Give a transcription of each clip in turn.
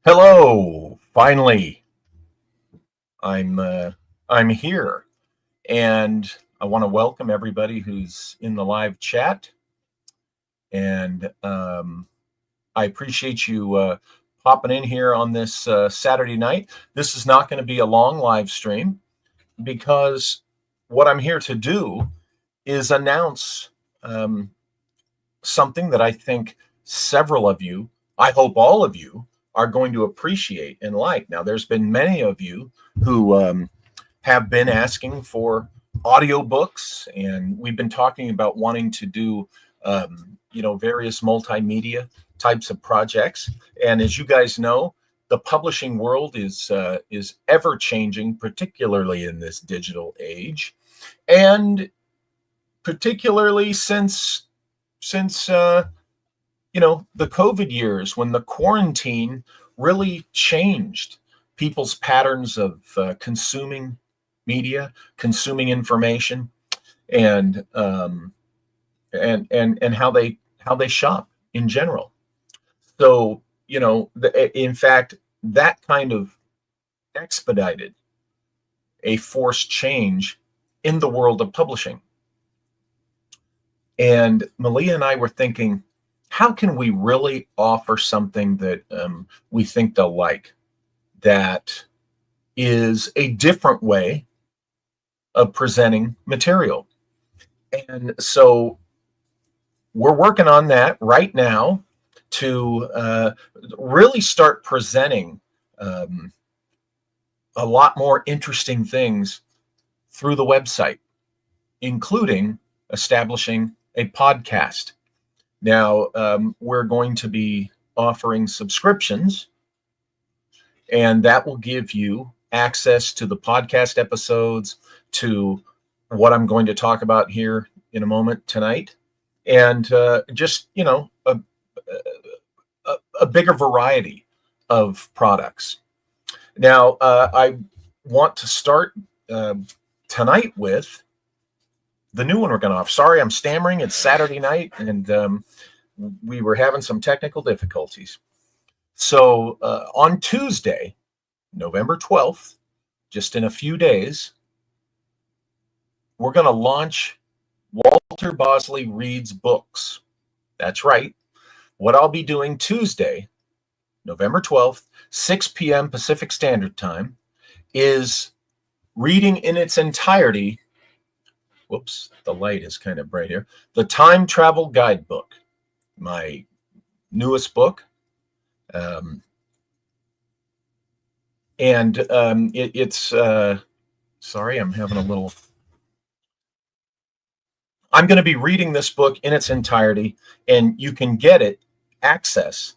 Hello. Finally, I'm uh, I'm here, and I want to welcome everybody who's in the live chat, and I appreciate you popping in here on this Saturday night. This is not going to be a long live stream because what I'm here to do is announce um, something that I think several of you, I hope all of you, are going to appreciate and like. Now, there's been many of you who have been asking for audiobooks, and we've been talking about wanting to do, various multimedia types of projects. And as you guys know, the publishing world is ever changing, particularly in this digital age, and particularly since the COVID years, when the quarantine really changed people's patterns of consuming media, consuming information, and how they shop in general. So in fact, that kind of expedited a forced change in the world of publishing. And Malia and I were thinking, how can we really offer something that we think they'll like, that is a different way of presenting material? And so we're working on that right now to really start presenting a lot more interesting things through the website, including establishing a podcast. Now, we're going to be offering subscriptions, and that will give you access to the podcast episodes, to what I'm going to talk about here in a moment tonight, and just, a bigger variety of products. Now, I want to start tonight with the new one we're going to offer. Sorry, I'm stammering. It's Saturday night, and we were having some technical difficulties. So on Tuesday, November 12th, just in a few days, we're going to launch Walter Bosley Reads Books. That's right. What I'll be doing Tuesday, November 12th, 6 p.m. Pacific Standard Time, is reading in its entirety. Whoops, the light is kind of bright here. The Time Travel Guidebook, my newest book. It's sorry, I'm having a little. I'm going to be reading this book in its entirety, and you can get it access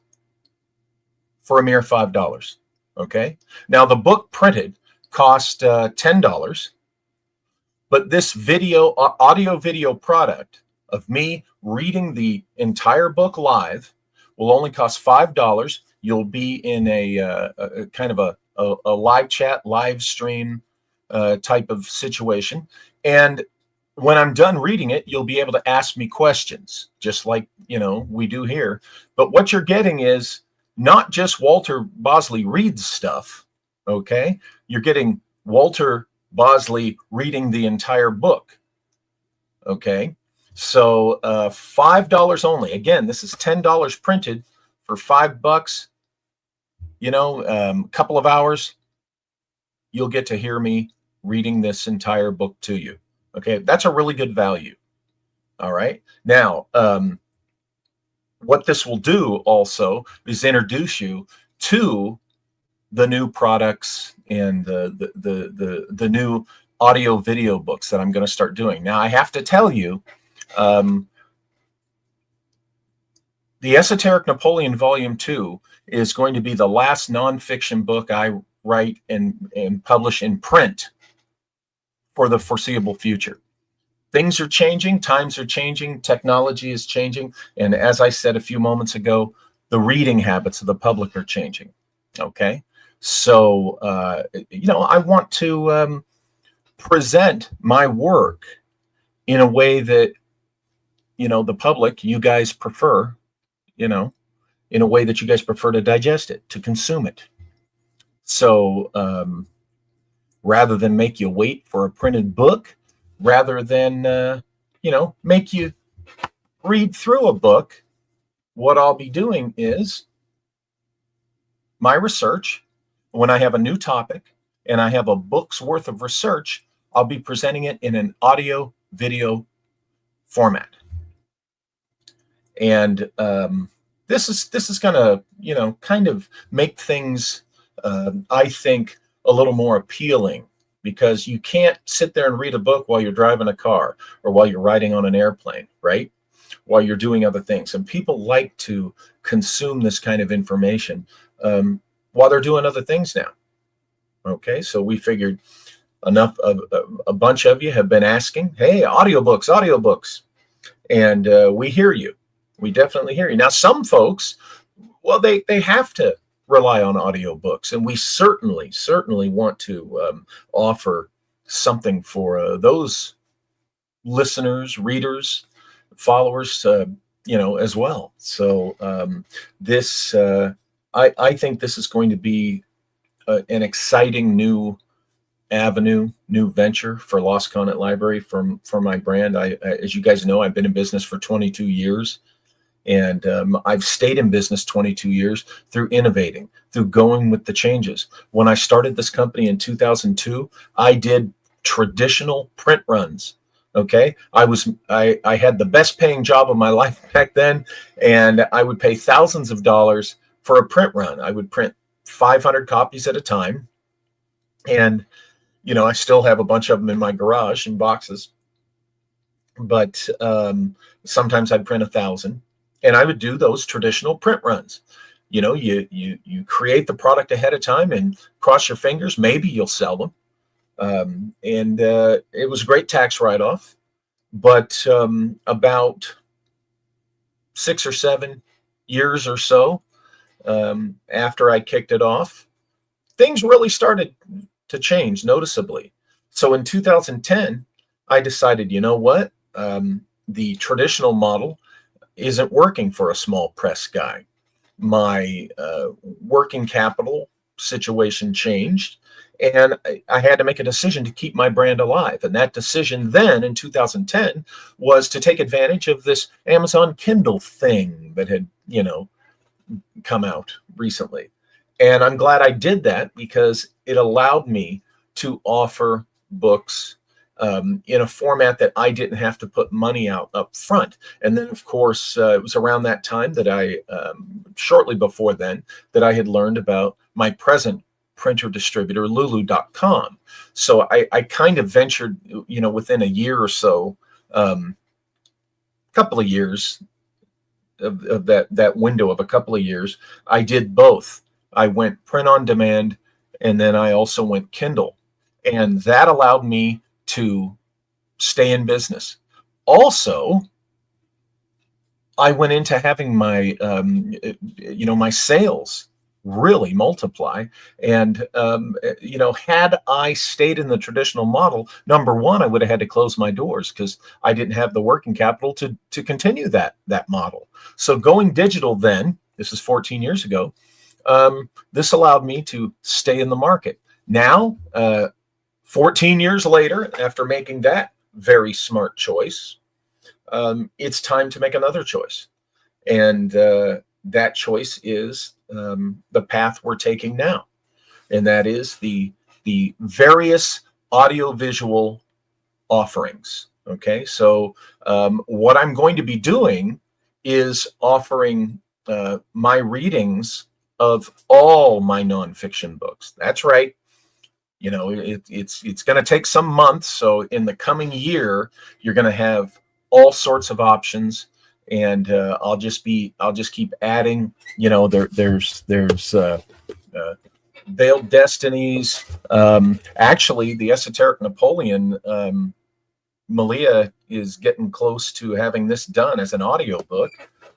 for a mere $5. Okay. Now, the book printed cost $10, but this audio video product of me reading the entire book live will only cost $5. You'll be in a kind of a live chat, live stream type of situation. And when I'm done reading it, you'll be able to ask me questions, just like, we do here. But what you're getting is not just Walter Bosley reads stuff, okay? You're getting Walter Bosley reading the entire book, okay? So $5 only. Again, this is $10 printed for $5. Couple of hours, you'll get to hear me reading this entire book to you. Okay, that's a really good value. All right. Now, what this will do also is introduce you to the new products and the new audio video books that I'm going to start doing. Now, I have to tell you, the Esoteric Napoleon Volume 2 is going to be the last nonfiction book I write and publish in print for the foreseeable future. Things are changing, times are changing, technology is changing, and as I said a few moments ago, the reading habits of the public are changing. Okay, so I want to present my work in a way that the public, you guys prefer, in a way that you guys prefer to digest it, to consume it. So rather than make you wait for a printed book, rather than make you read through a book, what I'll be doing is my research. When I have a new topic and I have a book's worth of research, I'll be presenting it in an audio video format. And this is going to kind of make things I think a little more appealing, because you can't sit there and read a book while you're driving a car or while you're riding on an airplane, right? While you're doing other things. And people like to consume this kind of information while they're doing other things now. Okay, so we figured enough of a bunch of you have been asking, hey, audiobooks. And we hear you. We definitely hear you. Now, some folks, well, they have to rely on audiobooks, and we certainly want to offer something for those listeners, readers, followers, as well. So this, I think this is going to be an exciting new avenue, new venture for Lost Continent Library for my brand. As you guys know, I've been in business for 22 years. And I've stayed in business 22 years through innovating, through going with the changes. When I started this company in 2002, I did traditional print runs. Okay, I had the best paying job of my life back then, and I would pay thousands of dollars for a print run. I would print 500 copies at a time, and I still have a bunch of them in my garage in boxes. But sometimes I'd print 1,000. And I would do those traditional print runs. You create the product ahead of time and cross your fingers. Maybe you'll sell them. And it was a great tax write-off. But about 6 or 7 years or so after I kicked it off, things really started to change noticeably. So in 2010, I decided, you know what? The traditional model isn't working for a small press guy. My working capital situation changed, and I had to make a decision to keep my brand alive. And that decision then in 2010 was to take advantage of this Amazon Kindle thing that had, come out recently. And I'm glad I did that, because it allowed me to offer books in a format that I didn't have to put money out up front. And then, of course, it was around that time that shortly before then, that I had learned about my present printer distributor, Lulu.com. So I kind of ventured, within a year or so, couple of years of that window of a couple of years, I did both. I went print on demand, and then I also went Kindle. And that allowed me to stay in business. Also, I went into having my, my sales really multiply. And, had I stayed in the traditional model, number one, I would have had to close my doors because I didn't have the working capital to continue that model. So going digital then, this is 14 years ago, this allowed me to stay in the market. Now, 14 years later, after making that very smart choice, it's time to make another choice. And that choice is the path we're taking now. And that is the various audiovisual offerings. Okay, so what I'm going to be doing is offering my readings of all my nonfiction books. That's right. It's going to take some months. So in the coming year, you're going to have all sorts of options, and I'll just keep adding. There's Veiled Destinies. Actually, the Esoteric Napoleon. Malia is getting close to having this done as an audiobook.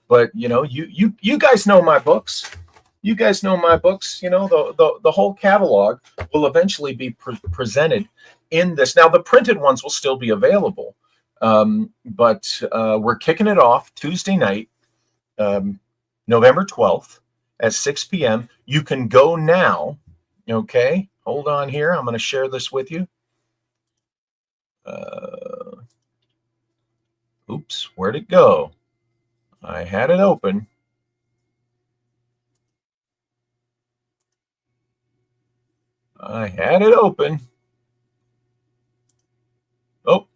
But you guys know my books. You guys know my books. The whole catalog will eventually be presented in this. Now, the printed ones will still be available, but we're kicking it off Tuesday night. November 12th at 6 p.m. You can go now. Okay, hold on here. I'm going to share this with you. Oops, where'd it go? I had it open. I had it open. Oh,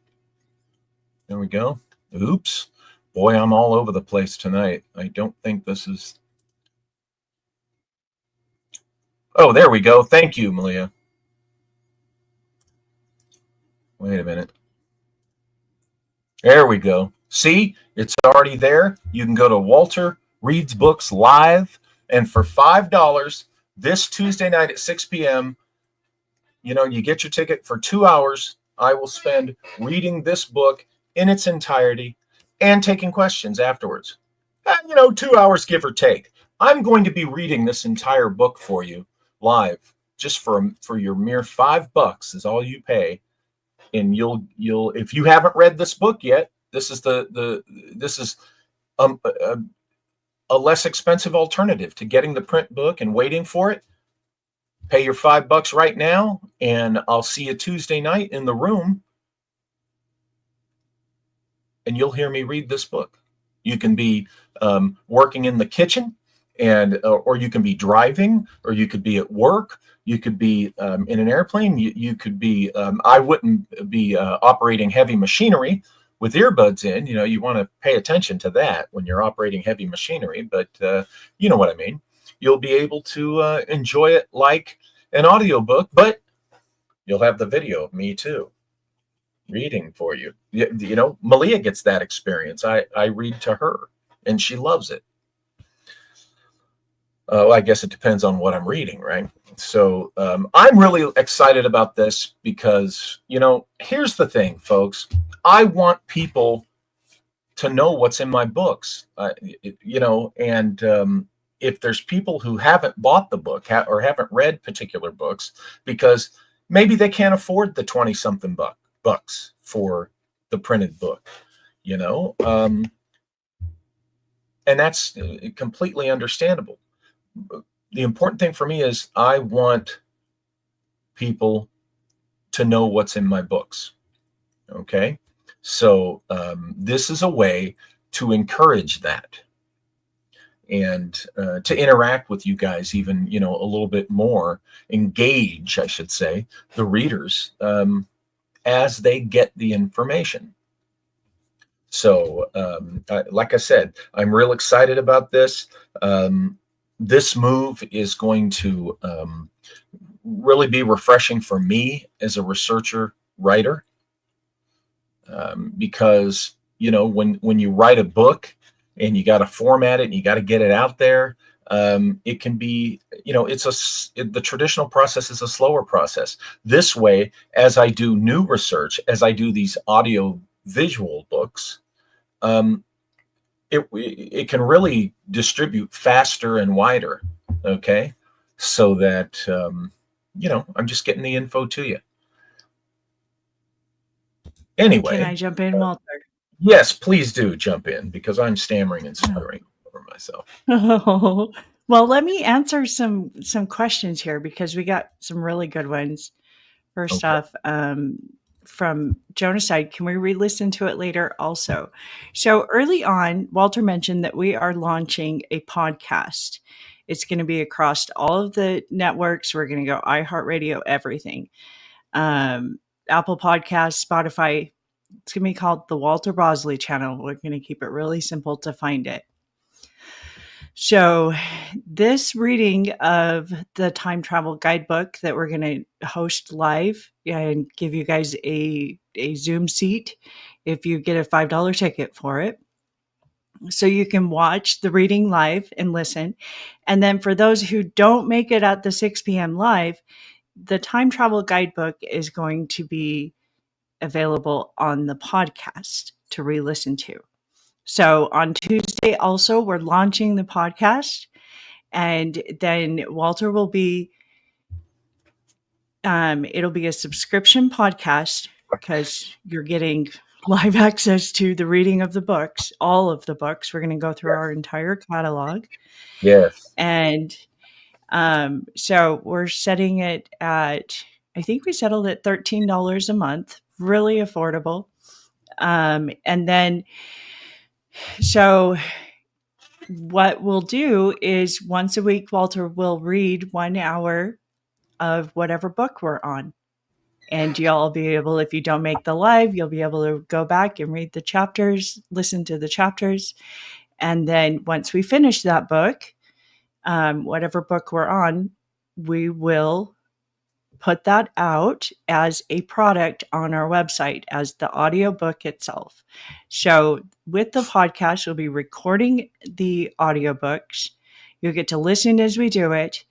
there we go. Oops. Boy, I'm all over the place tonight. I don't think this is. Oh, there we go. Thank you, Malia. Wait a minute. There we go. See, it's already there. You can go to Walter Reads Books Live, and for $5 this Tuesday night at 6 p.m., you get your ticket for 2 hours. I will spend reading this book in its entirety and taking questions afterwards. 2 hours give or take. I'm going to be reading this entire book for you live, just for your mere $5 is all you pay. And you'll if you haven't read this book yet, this is this is a less expensive alternative to getting the print book and waiting for it. Pay your $5 right now, and I'll see you Tuesday night in the room, and you'll hear me read this book. You can be working in the kitchen, and or you can be driving, or you could be at work. You could be in an airplane. You could be. I wouldn't be operating heavy machinery with earbuds in. You want to pay attention to that when you're operating heavy machinery, but you know what I mean. You'll be able to enjoy it like an audiobook, but you'll have the video of me too reading for you. Malia gets that experience. I read to her, and she loves it. I guess it depends on what I'm reading, right? So I'm really excited about this because, here's the thing, folks. I want people to know what's in my books, and if there's people who haven't bought the book or haven't read particular books because maybe they can't afford the 20-something bucks for the printed book, and that's completely understandable. The important thing for me is I want people to know what's in my books. Okay. So this is a way to encourage that and to interact with you guys even, a little bit more, engage, I should say, the readers as they get the information. So like I said, I'm real excited about this. This move is going to really be refreshing for me as a researcher writer, because when you write a book and you got to format it and you got to get it out there, it can be the traditional process is a slower process. This way, as I do new research, as I do these audio visual books, it can really distribute faster and wider, okay? So that, I'm just getting the info to you. Anyway. Can I jump in, Walter? Yes, please do jump in because I'm stammering and stuttering over myself. Oh, well, let me answer some questions here because we got some really good ones. First off, from Jonaside, can we re-listen to it later also? So early on, Walter mentioned that we are launching a podcast. It's going to be across all of the networks. We're going to go iHeartRadio, everything. Apple Podcasts, Spotify. It's going to be called the Walter Bosley Channel. We're going to keep it really simple to find it. So this reading of the time travel guidebook that we're going to host live and give you guys a Zoom seat if you get a $5 ticket for it. So you can watch the reading live and listen. And then for those who don't make it at the 6 p.m. live, the time travel guidebook is going to be available on the podcast to re-listen to. So on Tuesday also, we're launching the podcast, and then Walter will be, it'll be a subscription podcast because you're getting live access to the reading of the books, all of the books. We're going to go through our Yes. entire catalog. Yes. And so we're setting it at, I think we settled at $13 a month, really affordable. And then, so what we'll do is once a week, Walter will read 1 hour of whatever book we're on. And you'll be able, if you don't make the live, you'll be able to go back and read the chapters, listen to the chapters. And then once we finish that book, whatever book we're on, we will put that out as a product on our website as the audiobook itself. So with the podcast, we'll be recording the audiobooks. You'll get to listen as we do it.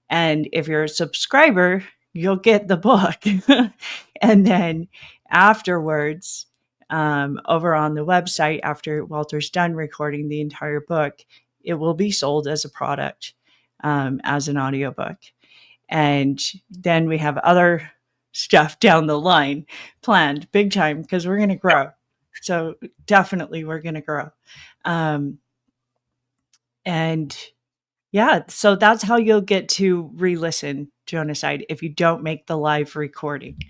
And if you're a subscriber, you'll get the book. And then afterwards, over on the website, after Walter's done recording the entire book, it will be sold as a product, as an audiobook. And then we have other stuff down the line planned big time because we're going to grow. So definitely we're going to grow. And yeah, so that's how you'll get to re-listen to Genocide if you don't make the live recording.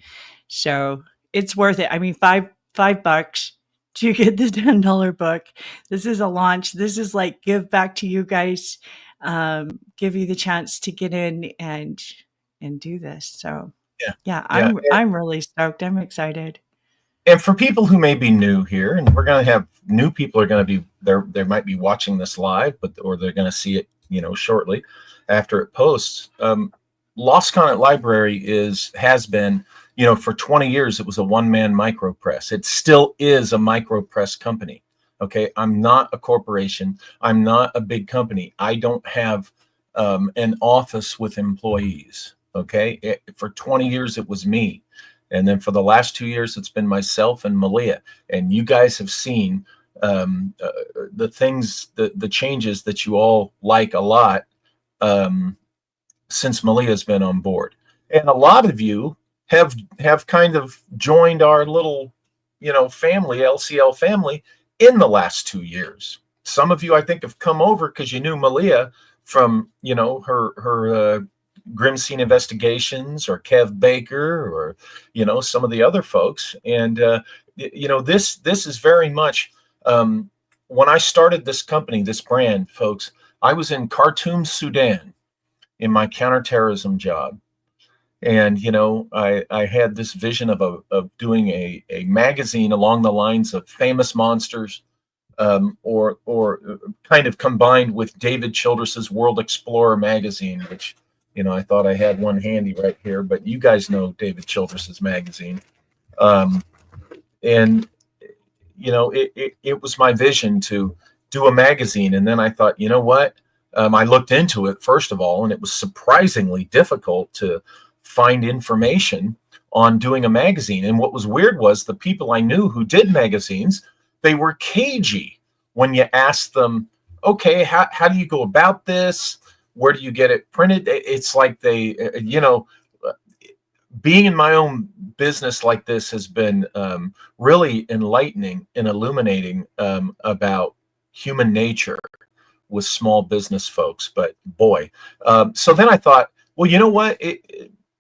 So it's worth it. I mean, $5 to get the $10 book. This is a launch. This is like give back to you guys, give you the chance to get in and do this. So Yeah. yeah, Yeah. I'm really stoked. I'm excited. And for people who may be new here, and we're going to have new people are going to be there. They might be watching this live, or they're going to see it, shortly after it posts. Lost Continent Library has been, for 20 years, it was a one-man micropress. It still is a micropress company. Okay. I'm not a corporation. I'm not a big company. I don't have an office with employees. Okay. For 20 years, it was me. And then for the last 2 years, it's been myself and Malia. And you guys have seen the things, the changes that you all like a lot since Malia's been on board. And a lot of you have kind of joined our little, family, LCL family, in the last 2 years. Some of you, I think, have come over because you knew Malia from, her Grim Scene Investigations or Kev Baker or, some of the other folks. And, this is very much, when I started this company, this brand, folks, I was in Khartoum, Sudan in my counterterrorism job. And, I had this vision of doing a magazine along the lines of Famous Monsters, or kind of combined with David Childress's World Explorer magazine, which, I thought I had one handy right here, but you guys know David Childress's magazine. And, it was my vision to do a magazine. And then I thought, you know what? I looked into it, first of all, and it was surprisingly difficult to find information on doing a magazine. And what was weird was the people I knew who did magazines, they were cagey when you asked them, okay, how do you go about this? Where do you get it printed? It's like they, being in my own business like this has been really enlightening and illuminating about human nature with small business folks. But boy, so then I thought, well, you know what?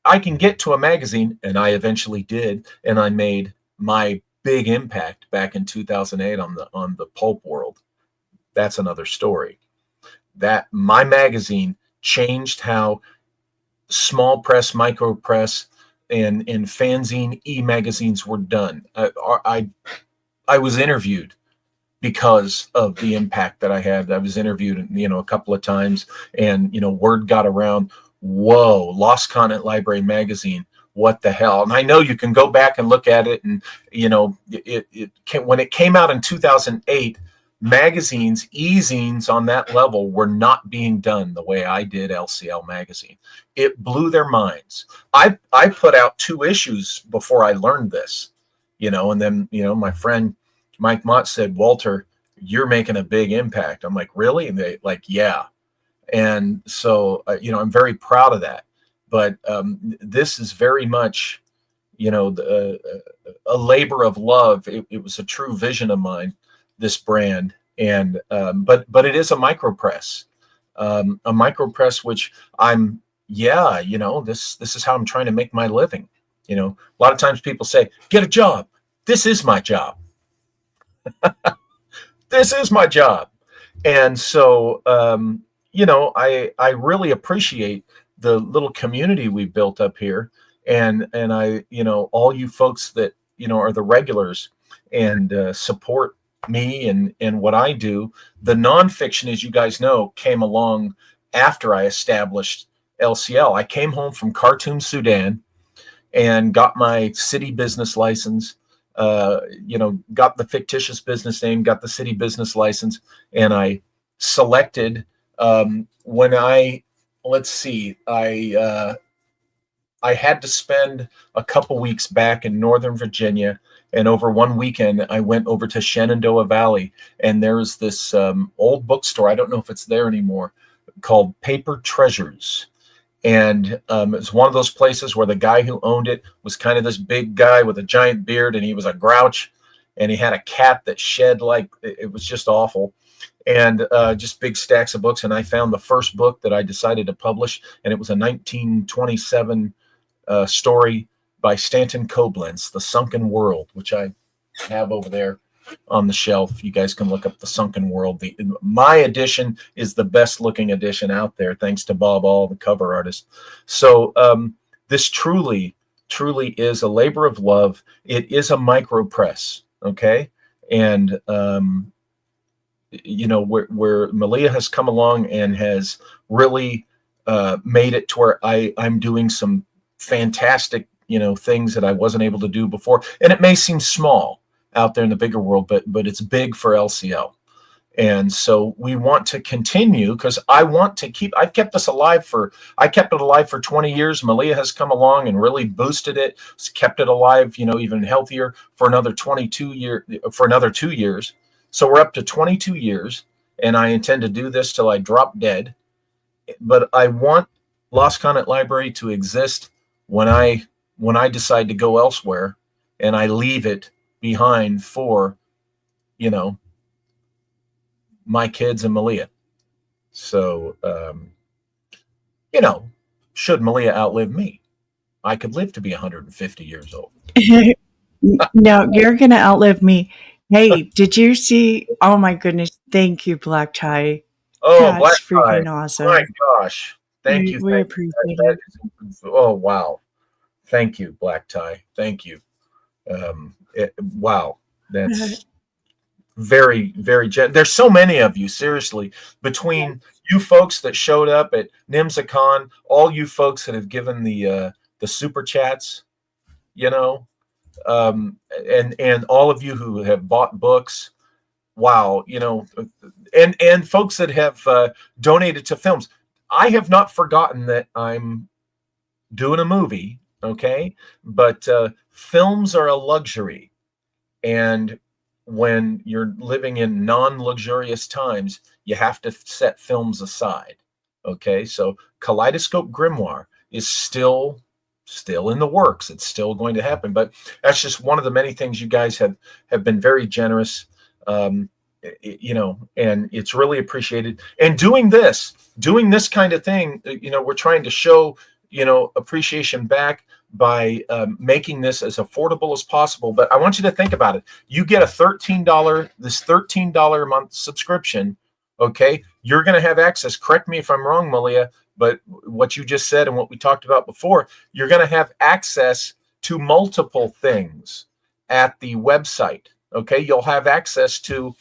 I can get to a magazine, and I eventually did, and I made my big impact back in 2008 on the pulp world. That's another story. That my magazine changed how small press, micro press, and fanzine e-magazines were done. I was interviewed because of the impact that I had. I was interviewed, a couple of times, and, word got around, whoa, Lost Continent Library magazine, what the hell? And I know you can go back and look at it, and, when it came out in 2008, magazines, e-zines on that level were not being done the way I did LCL magazine. It blew their minds. I put out 2 issues before I learned this, and then, my friend Mike Mott said, Walter, you're making a big impact. I'm like, really? And they like, yeah. And so, I'm very proud of that. But this is very much, a labor of love. It was a true vision of mine, this brand. And but it is a micro press, which I'm, yeah, this is how I'm trying to make my living. A lot of times people say, get a job. This is my job. This is my job. And so, I really appreciate the little community we built up here, and I, all you folks that are the regulars and support me and what I do. The nonfiction, as you guys know, came along after I established LCL. I came home from Khartoum, Sudan, and got my city business license. Got the fictitious business name, got the city business license, and I selected when I let's see, I had to spend a couple weeks back in Northern Virginia, and over one weekend I went over to Shenandoah Valley, and there's this old bookstore. I don't know if it's there anymore, called Paper Treasures. And it's one of those places where the guy who owned it was kind of this big guy with a giant beard, and he was a grouch, and he had a cat that shed like it was just awful, and just big stacks of books. And I found the first book that I decided to publish, and it was a 1927 story by Stanton Coblentz, The Sunken World, which I have over there on the shelf. You guys can look up The Sunken World. My edition is the best looking edition out there, thanks to Bob All, the cover artist. So this truly is a labor of love. It is a micro press, okay? And where Malia has come along and has really made it to where I'm doing some fantastic things that I wasn't able to do before. And it may seem small out there in the bigger world, but it's big for LCL. And so we want to continue, because I've kept us alive I kept it alive for 20 years. Malia has come along and really boosted it, kept it alive, even healthier for another 2 years. So we're up to 22 years, and I intend to do this till I drop dead. But I want Lost Continent Library to exist when I decide to go elsewhere, and I leave it behind for, my kids and Malia. So, should Malia outlive me, I could live to be 150 years old. No, you're going to outlive me. Hey, did you see? Oh my goodness. Thank you, Black Tie. Oh, That's Black Tie. freaking awesome. My gosh. Thank you. We appreciate it. Oh, wow. Thank you, Black Tie. Thank you. Wow. That's very, very there's so many of you, seriously, between you folks that showed up at NIMSACon, all you folks that have given the super chats, and all of you who have bought books. Wow. And folks that have donated to films. I have not forgotten that I'm doing a movie, okay? But films are a luxury. And when you're living in non-luxurious times, you have to set films aside, okay? So Kaleidoscope Grimoire is still in the works. It's still going to happen. But that's just one of the many things you guys have been very generous, and it's really appreciated. And doing this kind of thing, we're trying to show, appreciation back by making this as affordable as possible. But I want you to think about it. You get a $13 a month subscription. Okay. You're going to have access. Correct me if I'm wrong, Malia, but what you just said and what we talked about before, you're going to have access to multiple things at the website. Okay. You'll have access to,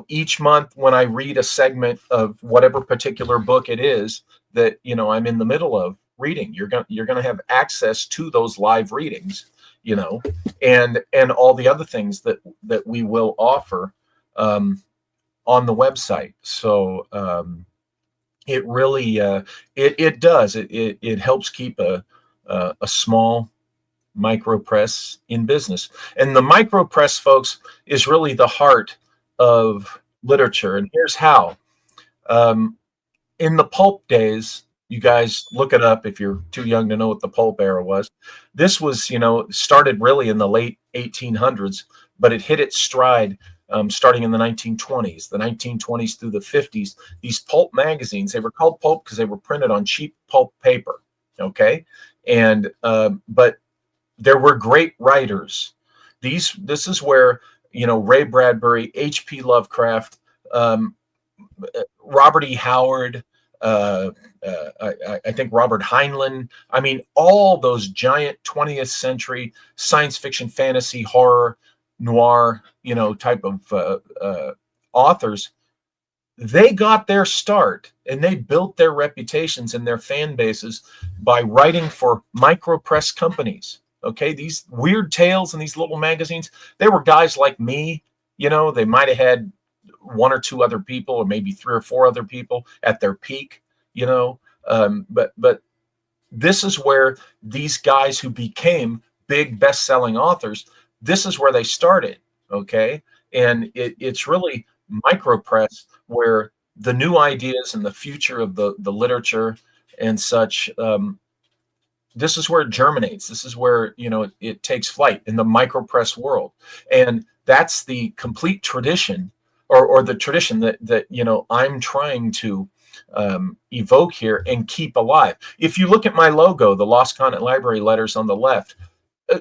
each month when I read a segment of whatever particular book it is that, I'm in the middle of reading, you're going to have access to those live readings, and all the other things that we will offer on the website. So it really it does it helps keep a small micro press in business. And the micro press, folks, is really the heart of literature. And here's how. In the pulp days, You guys look it up if you're too young to know what the pulp era was. This was, started really in the late 1800s, but it hit its stride starting in the 1920s, the 1920s through the 50s. These pulp magazines, they were called pulp because they were printed on cheap pulp paper. Okay. And, but there were great writers. This is where, Ray Bradbury, H.P. Lovecraft, um, Robert E. Howard, uh, I think Robert Heinlein. I mean, all those giant 20th century science fiction, fantasy, horror, noir, type of authors. They got their start and they built their reputations and their fan bases by writing for micropress companies. Okay, these weird tales in these little magazines, they were guys like me. They might have had one or two other people, or maybe three or four other people at their peak. But this is where these guys who became big best-selling authors, this is where they started. Okay, and it's really micropress where the new ideas and the future of the literature and such, this is where it germinates. This is where it takes flight in the micropress world, and that's the complete tradition, or the tradition that I'm trying to evoke here and keep alive. If you look at my logo, the Lost Continent Library letters on the left, uh,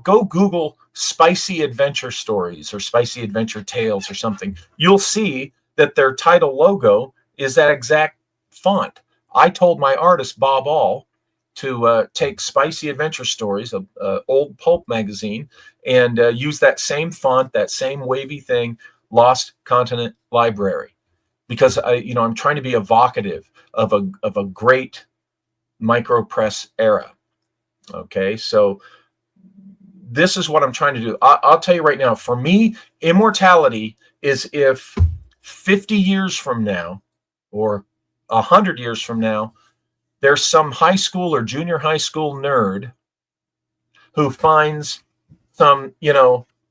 go Google Spicy Adventure Stories or Spicy Adventure Tales or something. You'll see that their title logo is that exact font. I told my artist, Bob All, to take Spicy Adventure Stories, a old pulp magazine, and use that same font, that same wavy thing, Lost Continent Library, because I'm trying to be evocative of a great micropress era. Okay, so this is what I'm trying to do. I'll tell you right now, for me, immortality is if 50 years from now or 100 years from now, there's some high school or junior high school nerd who finds some,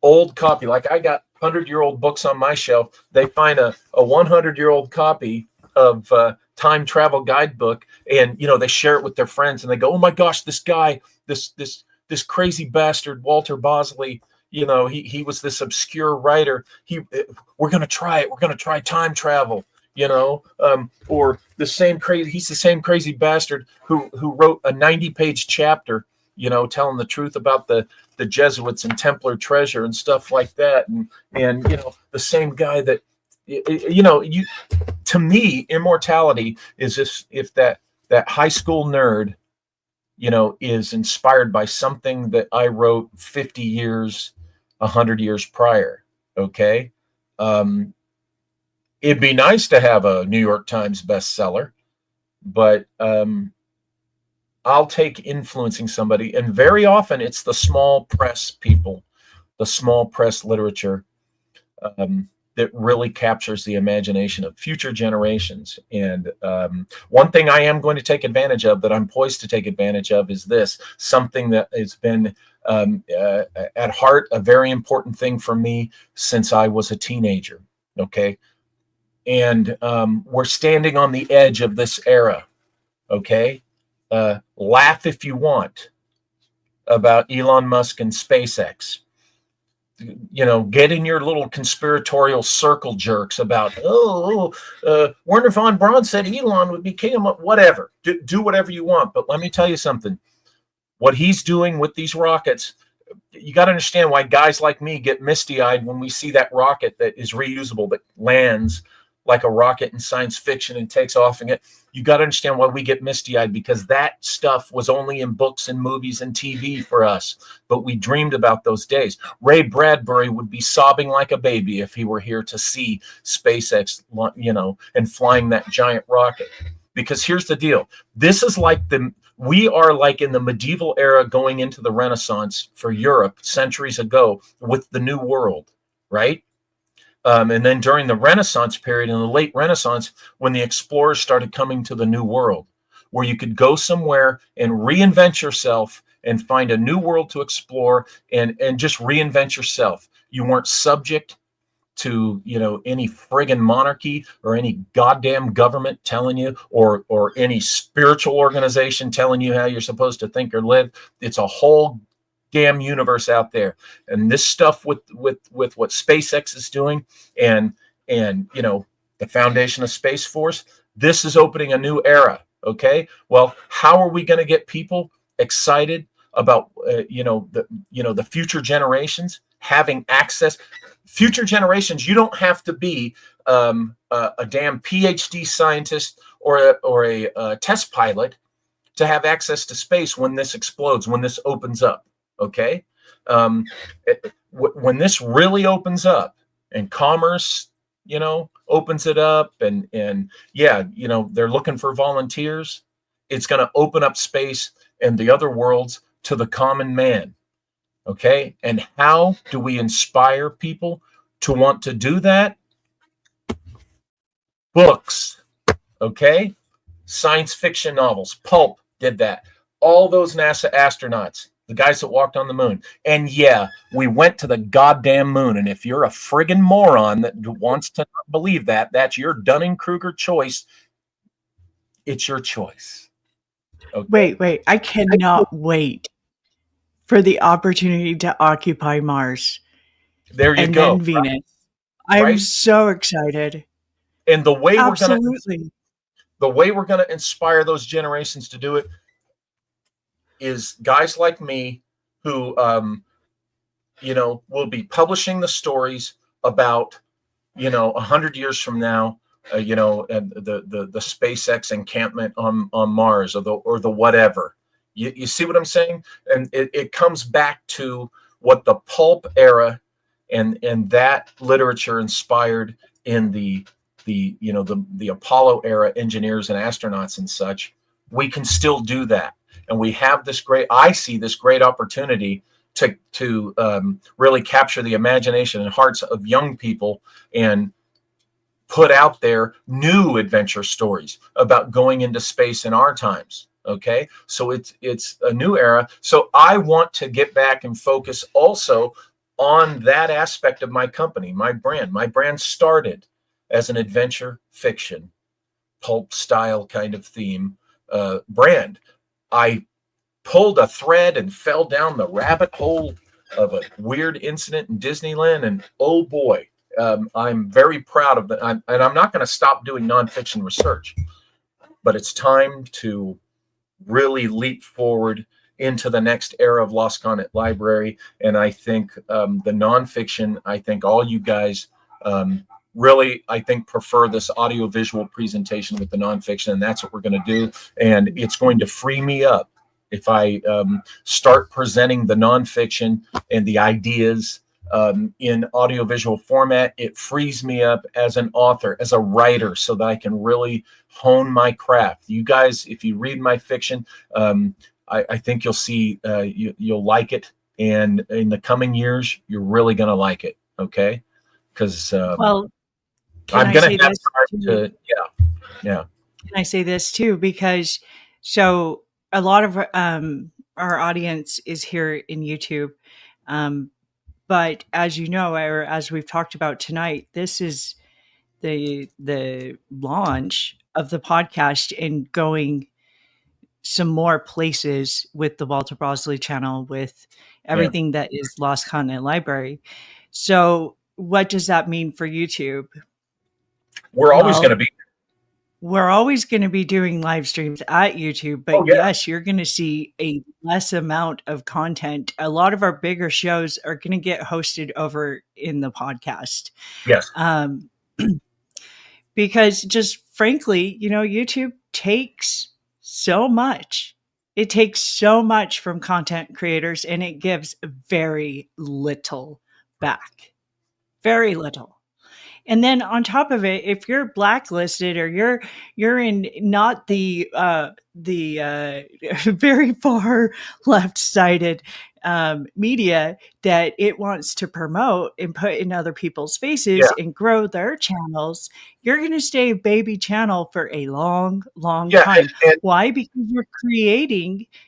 old copy. Like I got 100-year-old books on my shelf. They find a 100-year-old copy of Time Travel Guidebook, and they share it with their friends, and they go, "Oh my gosh, this guy, this crazy bastard, Walter Bosley, he was this obscure writer. We're gonna try it. We're gonna try time travel." Or he's the same crazy bastard who wrote a 90-page chapter, telling the truth about the Jesuits and Templar treasure and stuff like that, and the same guy that to me, immortality is if that high school nerd is inspired by something that I wrote 50 years, 100 years prior. Okay. It'd be nice to have a New York Times bestseller, but I'll take influencing somebody. And very often it's the small press people, the small press literature that really captures the imagination of future generations. And one thing I am going to take advantage of, that I'm poised to take advantage of, is this, something that has been at heart a very important thing for me since I was a teenager. Okay. And we're standing on the edge of this era. Okay. Laugh if you want about Elon Musk and SpaceX. Get in your little conspiratorial circle jerks about, Werner von Braun said Elon would be king of whatever. Do whatever you want. But let me tell you something. What he's doing with these rockets, you got to understand why guys like me get misty-eyed when we see that rocket that is reusable, that lands like a rocket in science fiction and takes off. And you got to understand why we get misty-eyed, because that stuff was only in books and movies and TV for us. But we dreamed about those days. Ray Bradbury would be sobbing like a baby if he were here to see SpaceX, and flying that giant rocket. Because here's the deal. This is like we are like in the medieval era going into the Renaissance for Europe centuries ago with the New World, right? And then during the Renaissance period, in the late Renaissance, when the explorers started coming to the New World, where you could go somewhere and reinvent yourself and find a new world to explore and just reinvent yourself. You weren't subject to any friggin' monarchy or any goddamn government telling you, or any spiritual organization telling you how you're supposed to think or live. It's a whole damn universe out there. And this stuff with what SpaceX is doing, and the foundation of Space Force, this is opening a new era. Okay, well, how are we going to get people excited about the future generations having access? Future generations, you don't have to be a damn PhD scientist or a test pilot to have access to space when this explodes, when this opens up. Okay, um, when this really opens up and commerce, opens it up, and yeah, they're looking for volunteers. It's going to open up space and the other worlds to the common man. Okay, and how do we inspire people to want to do that? Books. Okay, science fiction novels. Pulp did that. All those NASA astronauts, the guys that walked on the moon. And yeah, we went to the goddamn moon. And if you're a friggin' moron that wants to believe that, that's your Dunning-Kruger choice. It's your choice. Okay. Wait. I cannot wait for the opportunity to occupy Mars There you and go. then Venus. I'm Right? so excited. And Absolutely. the way we're gonna inspire those generations to do it is guys like me who will be publishing the stories about 100 years from now, and the SpaceX encampment on Mars, or the whatever. You see what I'm saying? And it comes back to what the pulp era and that literature inspired in the Apollo era engineers and astronauts and such. We can still do that, and we have this I see this great opportunity to really capture the imagination and hearts of young people and put out there new adventure stories about going into space in our times. Okay, so it's a new era. So I want to get back and focus also on that aspect of my company, my brand. My brand started as an adventure fiction, pulp style kind of theme brand. I pulled a thread and fell down the rabbit hole of a weird incident in Disneyland, and oh boy, I'm very proud of that. And I'm not going to stop doing nonfiction research, but it's time to really leap forward into the next era of Lost Continent Library. And I think the nonfiction, I think all you guys really, I think, prefer this audiovisual presentation with the nonfiction, and that's what we're going to do. And it's going to free me up if I start presenting the nonfiction and the ideas in audiovisual format. It frees me up as an author, as a writer, so that I can really hone my craft. You guys, if you read my fiction, I think you'll see you'll like it, and in the coming years, you're really going to like it. Okay, because Well, can I'm I going say to have this time too? to. Yeah. Can I say this too? Because so a lot of our audience is here in YouTube. Um, but as you know, or as we've talked about tonight, this is the launch of the podcast and going some more places with the Walter Bosley channel, with Yeah, everything that is Lost Continent Library. So what does that mean for YouTube? we're always going to Well, be. we're always going to be doing live streams at YouTube, Oh but yeah, yes, you're going to see a less amount of content. A lot of our bigger shows are going to get hosted over in the podcast. yes, Um, because just frankly, YouTube takes so much. It takes so much from content creators and it gives very little back. Very little. And then on top of it, if you're blacklisted or you're in not the very far left sided media that it wants to promote and put in other people's yeah, faces and grow their channels, you're going to stay a baby channel for a long, long yeah, time. and Why? Because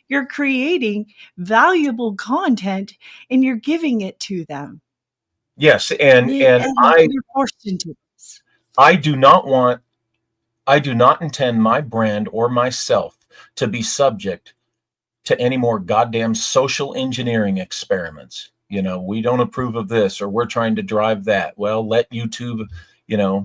you're creating valuable content and you're giving it to them. Yes, and And you're forced into this. I do not want I do not intend my brand or myself to be subject to any more goddamn social engineering experiments. You know, we don't approve of this, or we're trying to drive that. Well, let YouTube, you know,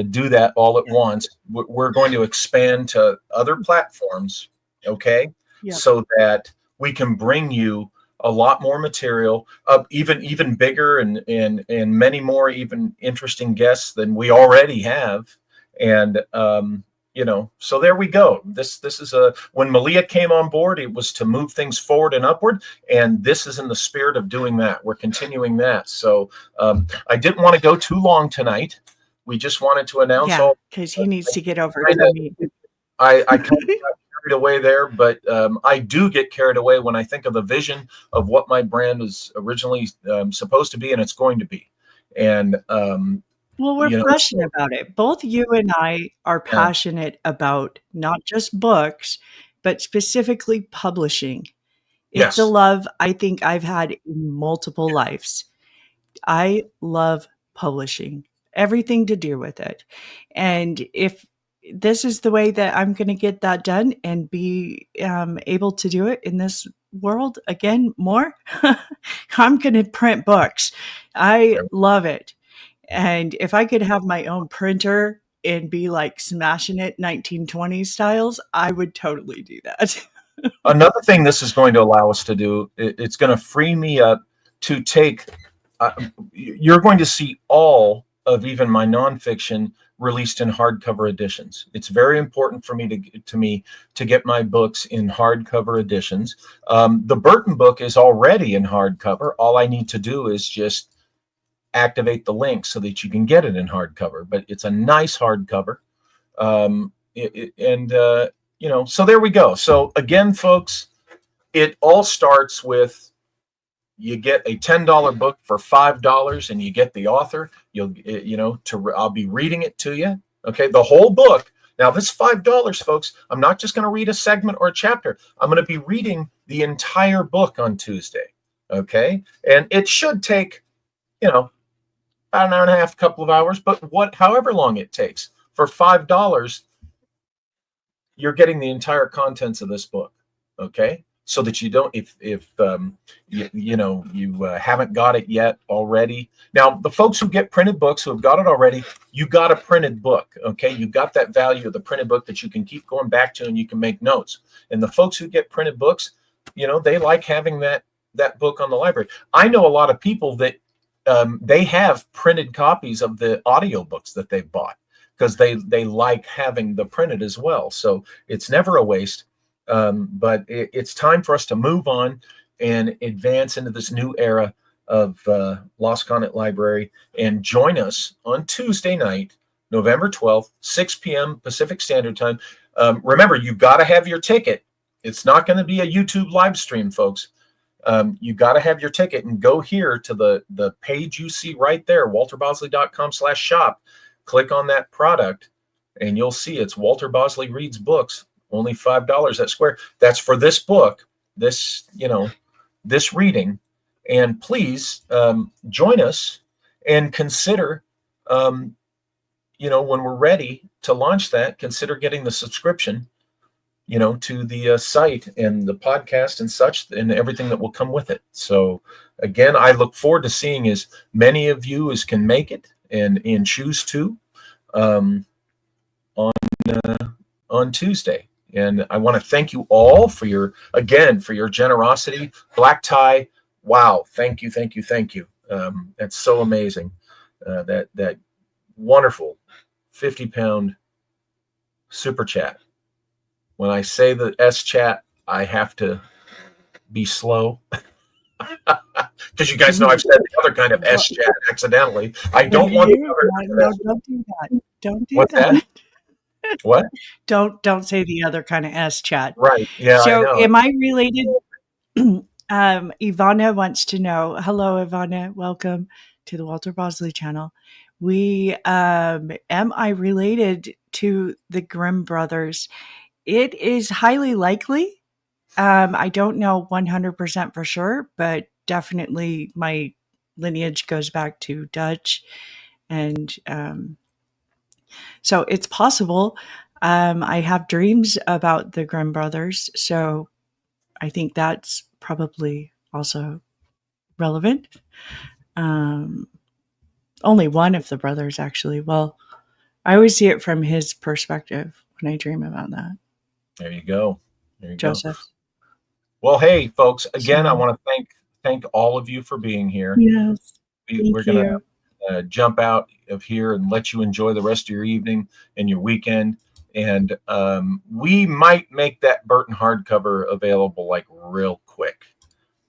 do that all at once. We're going to expand to other platforms, okay, Yep. so that we can bring you a lot more material, even bigger and many more even interesting guests than we already have, and you know, so there we go. This is a when Malia came on board, it was to move things forward and upward, and this is in the spirit of doing that. We're continuing that. So I didn't want to go too long tonight. We just wanted to announce Yeah, all. because he needs to get over Kind to of, me. I kind of got carried away there, but I do get carried away when I think of the vision of what my brand was originally supposed to be and it's going to be. And Well, we're you know, passionate about it. Both you and I are yeah, passionate about not just books, but specifically publishing. It's a yes, love I think I've had in multiple lives. I love publishing, everything to do with it. And if this is the way that I'm going to get that done and be able to do it in this world again more, I'm going to print books. I love it. And if I could have my own printer and be like smashing it 1920s styles, I would totally do that. another thing this is going to allow us to do, it's going to free me up to take, uh, you're going to see all of even my nonfiction released in hardcover editions. It's very important for me to get my books in hardcover editions. The Burton book is already in hardcover. All I need to do is just activate the link so that you can get it in hardcover. But it's a nice hardcover. And you know, so there we go. So again, folks, it all starts with you get a $10 book for $5 and you get the author. You know, I'll be reading it to you. Okay, the whole book. Now this $5, folks, I'm not just going to read a segment or a chapter. I'm going to be reading the entire book on Tuesday. Okay, and it should take, you know, about an hour and a half, couple of hours, but however long it takes. For $5, you're getting the entire contents of this book. Okay, so that you don't, if you know, you haven't got it yet already. Now the folks who get printed books, who have got it already, you got a printed book. Okay, you got that value of the printed book that you can keep going back to and you can make notes. And the folks who get printed books, you know, they like having that book on the library. I know a lot of people that they have printed copies of the audiobooks that they've bought because they like having the printed as well. So it's never a waste. But it's time for us to move on and advance into this new era of Lost Continent Library, and join us on Tuesday night, November 12th, 6 p.m. Pacific Standard Time. Remember, you've got to have your ticket. It's not going to be a YouTube live stream, folks. You got to have your ticket and go here to the page you see right there, walterbosley.com/shop. Click on that product and you'll see it's Walter Bosley Reads Books, only $5 at Square. That's for this book, this, you know, this reading. And please join us and consider, you know, when we're ready to launch that, consider getting the subscription, you know, to the site and the podcast and such, and everything that will come with it. So again, I look forward to seeing as many of you as can make it and choose to on on Tuesday. And I want to thank you all for your generosity. Black Tie, wow, thank you, thank you, thank you. That's so amazing. That wonderful 50-pound super chat. When I say the S chat, I have to be slow because you guys know I've said the other kind of S chat accidentally. I don't want the other kind of No, S. don't do that. Don't do What's that? that. What? Don't say the other kind of S chat. Right. Yeah, I So, know. am I related? Ivana wants to know. Hello, Ivana. Welcome to the Walter Bosley channel. We am I related to the Grimm brothers? It is highly likely. I don't know 100% for sure, but definitely my lineage goes back to Dutch, and so it's possible. I have dreams about the Grimm brothers, so I think that's probably also relevant. Um, Only one of the brothers, actually. Well, I always see it from his perspective when I dream about that. There you go. There you go. Joseph. Well, hey, folks, again, I So, want to thank all of you for being here. yes, We're thank going you. to jump out of here and let you enjoy the rest of your evening and your weekend. And we might make that Burton hardcover available like real quick.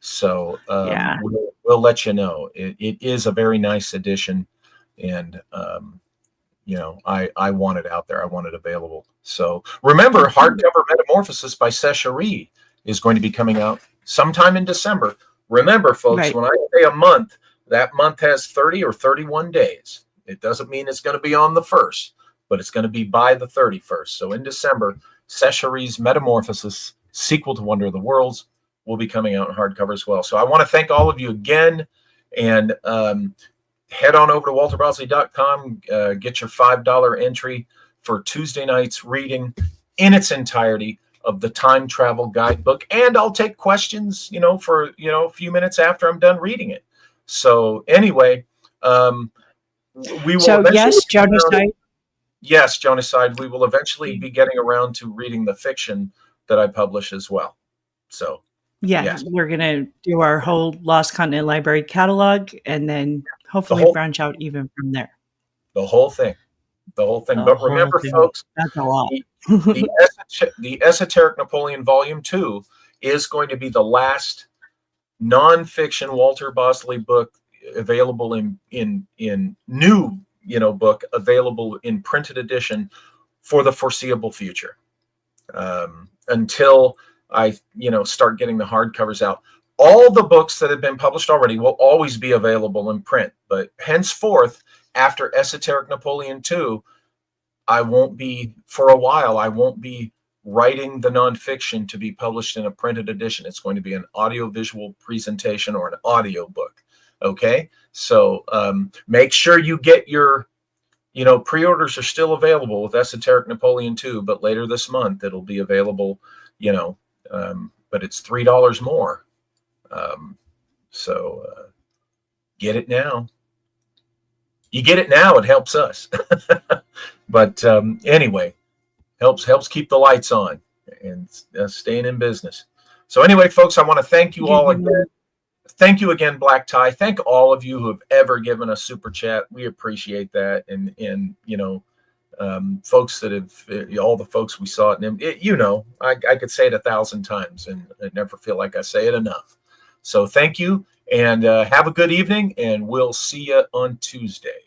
So Yeah. we'll let you know. It is a very nice edition, and I want it out there. I want it available. So remember, hardcover Metamorphosis by Sesharie is going to be coming out sometime in December. Remember, folks, Right. when I say a month, that month has 30 or 31 days. It doesn't mean it's going to be on the 1st, but it's going to be by the 31st. So in December, Sesharie's Metamorphosis, sequel to Wonder of the Worlds, will be coming out in hardcover as well. So I want to thank all of you again, and head on over to walterbosley.com, get your $5 entry for Tuesday night's reading in its entirety of the Time Travel Guidebook. And I'll take questions, for, a few minutes after I'm done reading it. So anyway, we will So, eventually. yes, Jonasite. Yes, Jonaside, we will eventually be getting around to reading the fiction that I publish as well. So, Yeah, yes, we're going to do our whole Lost Continent Library catalog and then the hopefully whole branch out even from there. the whole thing, the whole thing. The But whole remember, thing. folks, That's a lot. the the Esoteric Napoleon Volume 2 is going to be the last nonfiction Walter Bosley book available in new book available in printed edition for the foreseeable future, until I start getting the hardcovers out. All the books that have been published already will always be available in print, but henceforth, after Esoteric Napoleon 2, I won't be, for a while, I won't be writing the nonfiction to be published in a printed edition. It's going to be an audiovisual presentation or an audio book. Okay. So make sure you get your, pre-orders are still available with Esoteric Napoleon 2, but later this month it'll be available, but it's $3 more. So get it now. You get it now, it helps us. But anyway, helps keep the lights on and staying in business. So anyway, folks, I want to thank you all again. Thank you again, Black Tie. Thank all of you who have ever given us super chat. We appreciate that. And folks that have, all the folks we saw it, I could say it 1,000 times and I never feel like I say it enough. So thank you, and have a good evening, and we'll see you on Tuesday.